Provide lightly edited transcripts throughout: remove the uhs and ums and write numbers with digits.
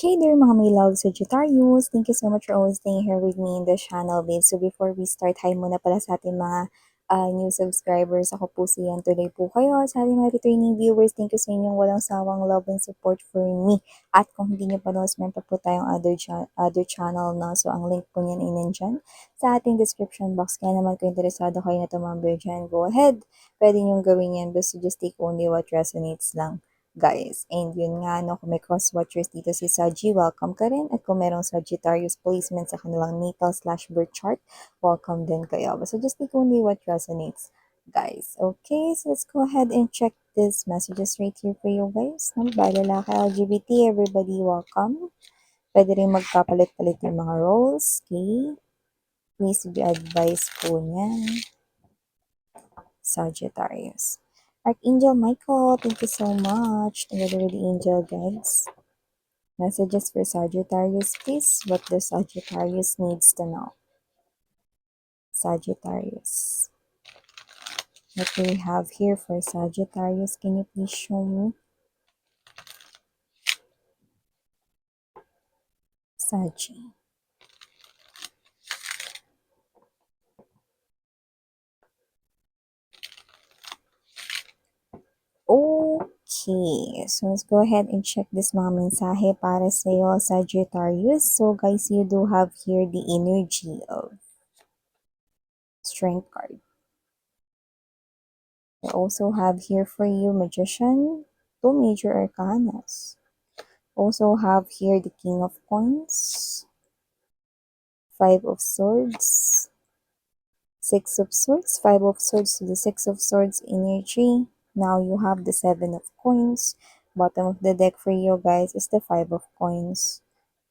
Hey there mga may love Sagittarius! Thank you so much for always staying here with me in the channel, babe. So before we start, hi muna pala sa ating mga new subscribers. Ako po si Yan. Today po kayo sa ating mga returning viewers. Thank you sa inyong walang sawang love and support for me. At kung hindi nyo pa meron pa po tayong other channel na. So ang link po niyan ay nandyan sa ating description box. Kaya naman kung interesado kayo na tumambay dyan, go ahead. Pwede nyo gawin yan. Basta just take only what resonates lang, guys. And yun nga, no, kung may cross-watchers dito si Saji, welcome ka rin. At kung merong Sagittarius placement sa kanilang natal/birth chart, welcome din kayo. Basta just take only what resonates, guys. Okay, so let's go ahead and check these messages right here for you guys. Babae, lalaki, LGBT, everybody, welcome. Pwede rin magkapalit-palit yung mga roles, okay? Please be advised po niyan, Sagittarius. Archangel Michael, thank you so much. Together with the angel guides. Messages for Sagittarius, please. What the Sagittarius needs to know. Sagittarius. What do we have here for Sagittarius? Can you please show me? Saggy. Okay, so let's go ahead and check this mga mensahe para sa iyo, Sagittarius. So guys, you do have here the energy of Strength card. I also have here for you Magician, two major arcanas. Also have here the King of Coins, Five of Swords, Six of Swords, Five of Swords to the Six of Swords energy. Now you have the Seven of Coins. Bottom of the deck for you guys is the Five of Coins,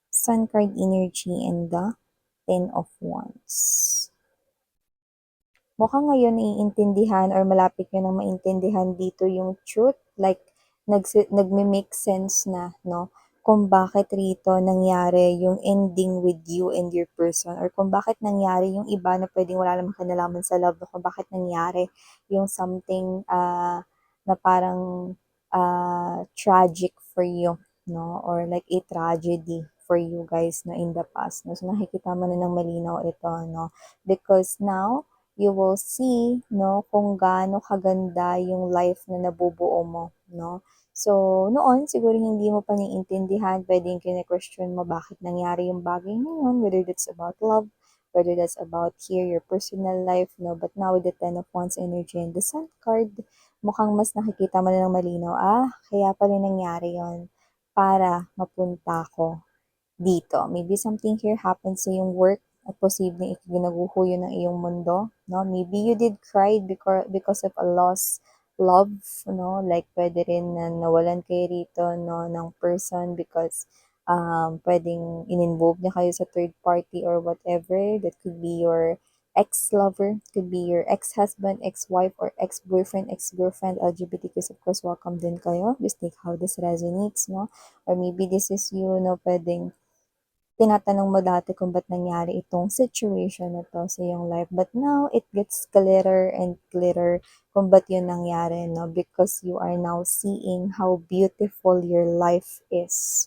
Sun card energy, and the Ten of Wands. Mukhang ngayon naiintindihan or malapit nyo nang maintindihan dito yung truth. Like, nagme-make sense na, no? Kung bakit rito nangyari yung ending with you and your person, or kung bakit nangyari yung iba na pwedeng wala namang kinalaman sa love, no? Kung bakit nangyari yung something na parang tragic for you, no? Or like a tragedy for you guys, no, in the past, no? So nakikita mo na ng malinaw ito, no? Because now you will see, no, kung gaano kaganda yung life na nabubuo mo, no? So, noon, siguro hindi mo pa naiintindihan, pwedeng kine-question mo bakit nangyari yung bagay na yun, whether that's about love, whether that's about here, your personal life, no? But now with the Ten of Wands energy and the Sun card, mukhang mas nakikita mo na ng malinaw, kaya pala nangyari yon para mapunta ko dito. Maybe something here happens sa yung work at posibleng ikaginaguho yun ng iyong mundo, no? Maybe you did cry because of a lost love, no? Like, pwede rin na nawalan kayo rito, no, ng person because pwedeng in-involve niya kayo sa third party or whatever. That could be your ex-lover, could be your ex-husband, ex-wife, or ex-boyfriend, ex-girlfriend, LGBTQs, of course, welcome din kayo. Just take how this resonates, no? Or maybe this is you, no, pwedeng tinatanong mo dati kung ba't nangyari itong situation na to sa iyong life. But now, it gets clearer and clearer kung ba't yun nangyari, no? Because you are now seeing how beautiful your life is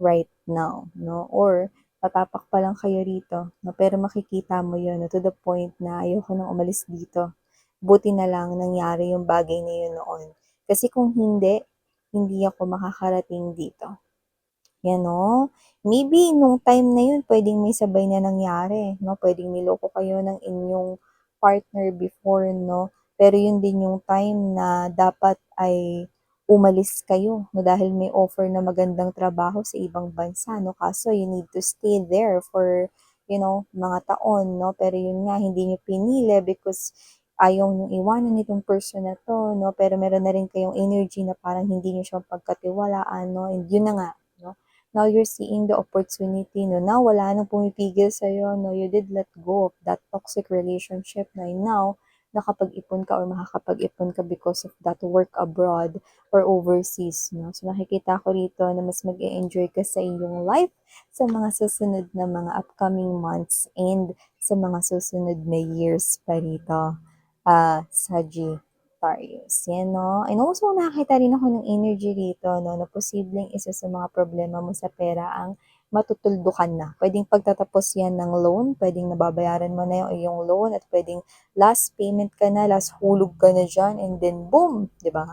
right now, no? Or, patapak pa lang kayo rito, no? Pero makikita mo yun, no? To the point na ayoko nang umalis dito. Buti na lang nangyari yung bagay na yun noon. Kasi kung hindi, hindi ako makakarating dito. Yan, no? Maybe nung time na yun, pwedeng may sabay na nangyari, no? Pwedeng niloko kayo ng inyong partner before, no? Pero yun din yung time na dapat ay umalis kayo, no? Dahil may offer na magandang trabaho sa ibang bansa, no? Kaso you need to stay there for, mga taon, no? Pero yun nga, hindi nyo pinili because ayaw nyo iwanan itong person na to, no? Pero meron na rin kayong energy na parang hindi nyo siya pagkatiwalaan, no? And yun na nga, no? Now you're seeing the opportunity, no? Now, wala nang pumipigil sa'yo, no? You did let go of that toxic relationship na now, nakapag-ipon ka or makakapag-ipon ka because of that work abroad or overseas, no? So, nakikita ko rito na mas mag-e-enjoy ka sa iyong life sa mga susunod na mga upcoming months and sa mga susunod na years pa rito, Saji. Sagittarius, yan 'no. And also nakakita rin ako ng energy rito 'no, na posibleng isa sa mga problema mo sa pera ang matutuldukan na. Puwedeng pagtatapos yan ng loan, puwedeng nababayaran mo na yung iyong loan at puwedeng last payment ka na, last hulog ka na diyan and then boom, 'di ba?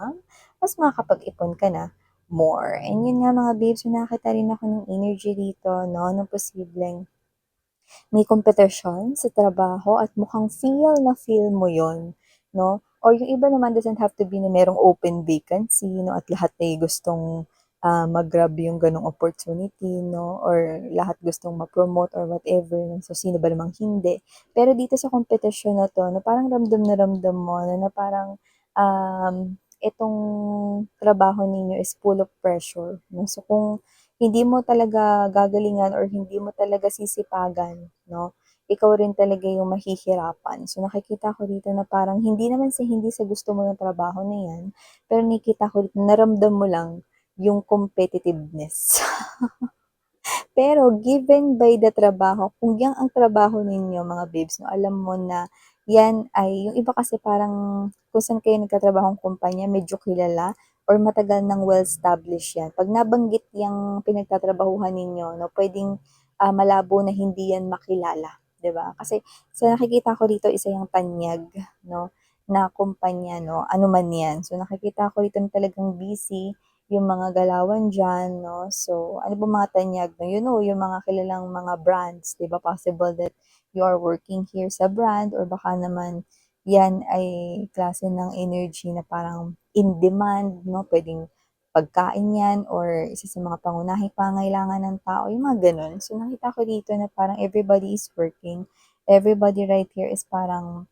Mas makakapag-ipon ka na more. And yun nga mga babes, so nakakita rin ako ng energy dito 'no, na posibleng may kompetisyon sa trabaho at mukhang feel na feel mo yon, 'no? Or yung iba naman doesn't have to be na merong open vacancy 'no, at lahat ay gustong, mag-grab yung gano'ng opportunity 'no, or lahat gustong ma-promote or whatever, no? So, sino ba namang hindi? Pero dito sa kompetisyon na 'to 'no, parang ramdam na ramdam mo na parang, itong trabaho ninyo is full of pressure 'no. So, kung hindi mo talaga gagalingan or hindi mo talaga sisipagan 'no, ikaw rin talaga yung mahihirapan. So, nakikita ko dito na parang hindi sa gusto mo yung trabaho na 'yan, pero nakikita ko dito naramdam mo lang yung competitiveness. Pero given by the trabaho, kung 'yang ang trabaho ninyo mga babes 'no, alam mo na 'yan ay yung iba kasi parang kung saan kayo nagtatrabahong kumpanya medyo kilala or matagal ng well-established 'yan. 'Pag nabanggit 'yang pinagtatrabahuhan ninyo 'no, puwedeng, malabo na hindi 'yan makilala, 'di ba? Kasi sa nakikita ko dito isa 'yang tanyag 'no, na kumpanya 'no, ano man 'yan. So nakikita ko dito na talagang busy yung mga galawan diyan 'no. So, ano bang mga tanyag 'no, you know yung mga kilalang mga brands, 'di ba, possible that you are working here sa brand or baka naman 'yan ay klase ng energy na parang in demand 'no, puwedeng pagkain 'yan or isa sa mga pangunahing pangangailangan ng tao, yung mga gano'n. So, nakita ko dito na parang everybody is working, everybody right here is parang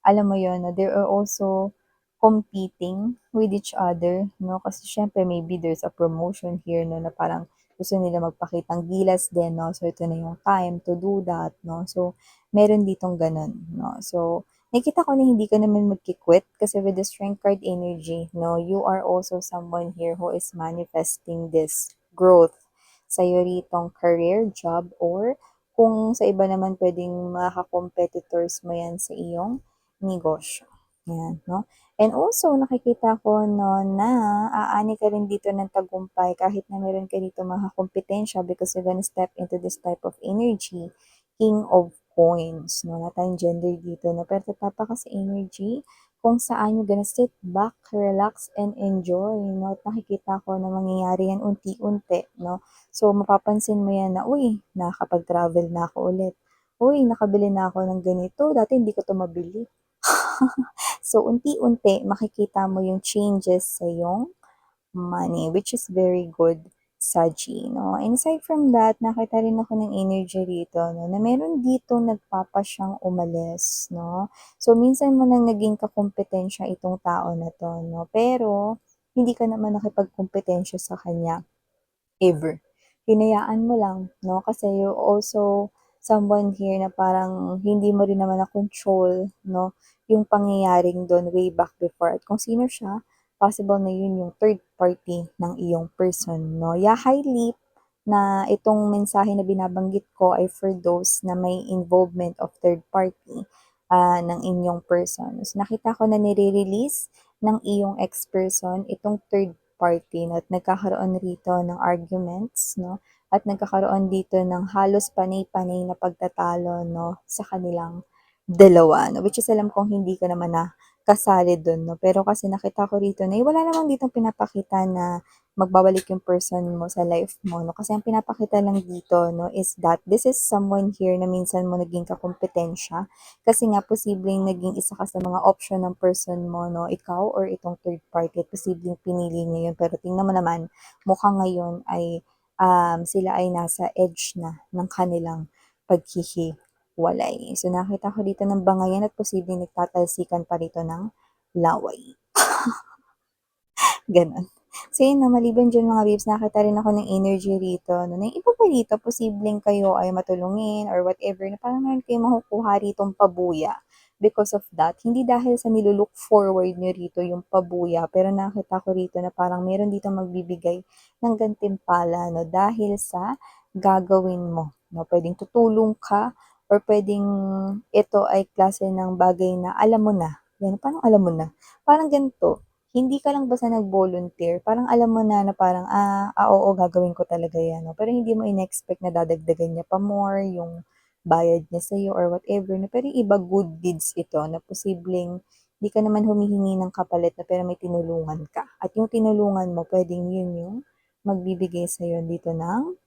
alam mo yun, na they are also competing with each other, 'no? Kasi siyempre maybe there's a promotion here 'no, na parang gusto nila magpakitang gilas din 'no, so ito na yung time to do that 'no. So, meron ditong gano'n 'no. So, nakikita ko na hindi ka naman magki-quit kasi with the strength card energy 'no, you are also someone here who is manifesting this growth sa'yo ritong career, job, or kung sa iba naman puwedeng mga ka-competitors mo 'yan sa iyong negosyo, 'yan 'no. And also nakikita ko 'no na aani ka rin dito ng tagumpay kahit na meron ka dito mga kompetensya because you're gonna step into this type of energy, King of Coins 'no, wala tayong gender dito 'no, pero tatapa ka sa energy kung saan you're gonna sit back, relax, and enjoy 'no, at nakikita ko na mangyayari yan unti-unti 'no. So mapapansin mo yan na, "Uy, nakakapag-travel na ako ulit. Uy, nakabili na ako ng ganito, dati hindi ko 'to mabili." So, unti-unti makikita mo yung changes sa iyong money, which is very good, Saji, 'no? And aside from that, nakita rin ako ng energy rito 'no, na meron ditong nagpapasyang umalis 'no. So, minsan mo ng naging kakumpetensya itong tao na 'to 'no, pero hindi ka naman nakipagkumpetensya sa kanya ever. Hinayaan mo lang 'no, kasi you're also someone here na parang hindi mo rin naman na-control 'no, yung pangyayaring dun way back before at kung sino siya, possible na yun yung third party ng iyong person 'no. Yeah, highly na itong mensahe na binabanggit ko ay for those na may involvement of third party, ng inyong person. So, nakita ko na nire-release ng iyong ex-person itong third party 'no, at nagkakaroon rito ng arguments 'no, at nagkakaroon dito ng halos panay-panay na pagtatalo 'no, sa kanilang dalawa 'no, which is alam kong hindi ka naman na kasali dun 'no, pero kasi nakita ko rito na, wala namang ditong pinapakita na magbabalik yung person mo sa life mo 'no, kasi ang pinapakita lang dito 'no, is that this is someone here na minsan mo naging kakumpetensya kasi nga posibleng naging isa ka sa mga option ng person mo 'no, ikaw or itong third party at posibleng pinili niya yun. Pero tingnan mo naman, mukhang ngayon ay, sila ay nasa edge na ng kanilang paghihiwalay. So, nakita ko dito ng bangayan at posibleng nagtatalsikan pa rito ng laway. Gano'n. So yun 'no, maliban diyan mga babes nakakita rin ako ng energy rito 'no, na yung iba pa dito posibleng kayo ay matulungin or whatever na parang meron kayong makukuha ritong pabuya because of that. Hindi dahil sa nilu-look forward niyo rito yung pabuya, pero nakita ko rito na parang meron ditong magbibigay ng gantimpala 'no, dahil sa gagawin mo 'no. Puwedeng tutulong ka or puwedeng ito ay klase ng bagay na alam mo na Yan, parang alam mo na. Parang ganito, hindi ka lang basta nag-volunteer, parang alam mo na na parang, oo, gagawin ko talaga yan, 'no, pero hindi mo in-expect na dadagdagan niya pa more yung bayad niya sa'yo or whatever, 'no. Pero yung iba good deeds ito na posibleng di ka naman humihingi ng kapalit na pero may tinulungan ka at yung tinulungan mo puwedeng yun yung magbibigay sa'yo dito ng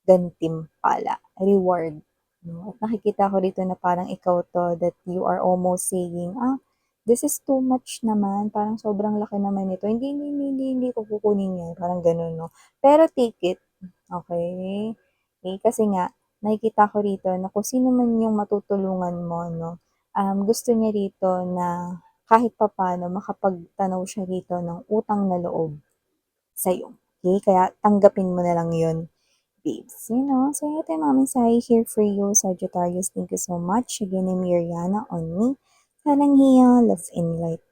gantimpala, reward, 'no. At nakikita ko dito na parang ikaw 'to that you are almost saying, "This is too much naman, parang sobrang laki naman nito, hindi, hindi, hindi, hindi, hindi ko kukunin 'yan." Parang gano'n 'no. Pero take it, okey? Eh, kasi nga nakikita ko rito na kung sino man yung matutulungan mo 'no, gusto niya rito na kahit papaano makapagtanaw siya rito ng utang na loob sa'yo, okey? Kaya tanggapin mo na lang 'yun. Babes, so ito yung mga mensahe here for you, Sagittarius. Thank you so much. Again, I'm Miriana on me. Salang hiya, love and light.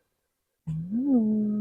Ayun.